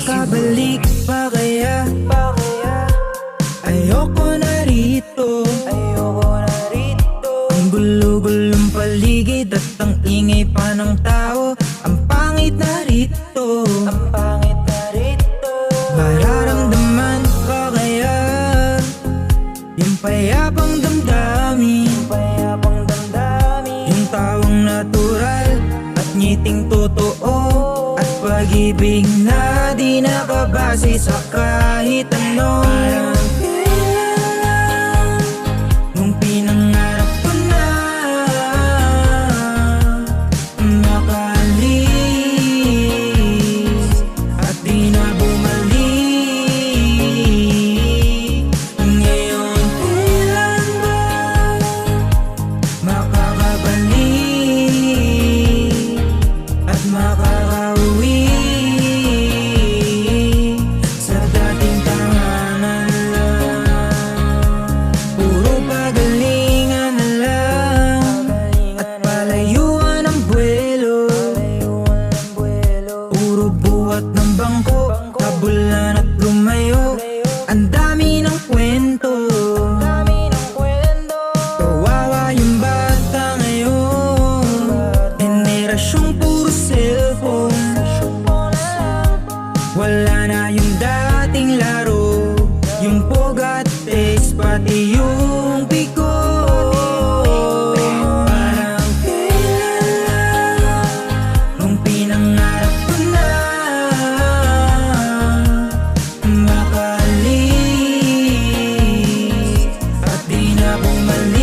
Makakabalik pa kaya? Ayoko na rito. Ang gulo-gulong paligid at ang ingay pa ng tao. Ang pangit na rito. Mararamdaman ka kaya yung payapang damdamin, yung tawang natural at ngiting totoo, at pag-ibig na di nakabase sa kahit ano. Nung pinangarap ko na makalis at di na bumalik, ngayon kailan ba makakabalik at makakauwi sa dating tahanan lang? Puro pagalingan na lang at palayuan ang buwelo. Puro buhat ng bangko, tabulan at lumayo. Ang dami ng kwento. Kawawa yung bata ngayon, henerasyong puro cellphone. Wala na yung dating laro, yung poga at text, pati yung piko. Parang kailan nung pinangarap ko na makalis at di na bumalik,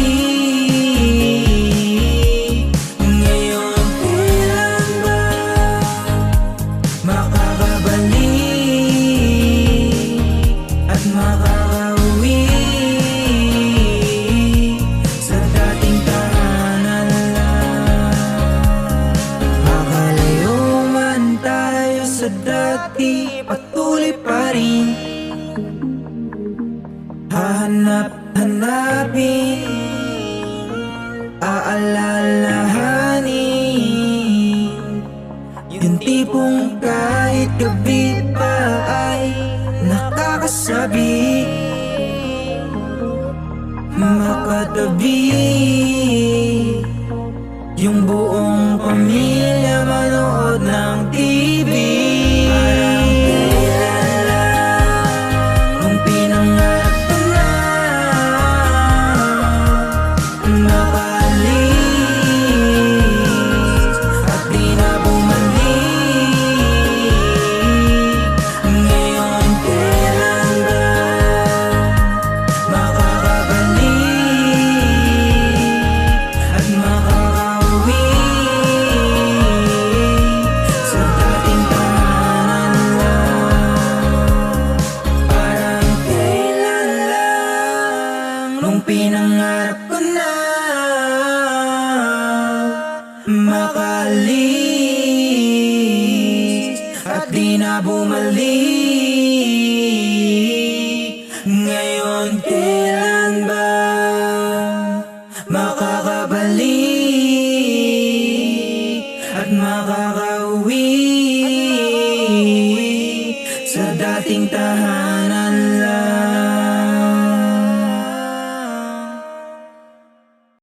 ngayon kailan ba makakabalik at makakauwi sa dating tahanan lang? Makalayo man tayo sa dati, patuloy pa rin hahanap-hanapin, aalalahanin yung tipong kahit gabi pa ay nakakasabi, makatabi yung buong pamilya manood ng TV. Parang kailan lang nung pinangarap ko na makalis at di na bumalik, ngayon kailan ba makakabalik at makakauwi sa dating tahanan lang? Parang kailan lang nung pinangarap ko na makalis at di na bumalik, ngayon kailan ba makakabalik at makakauwi sa dating tahanan?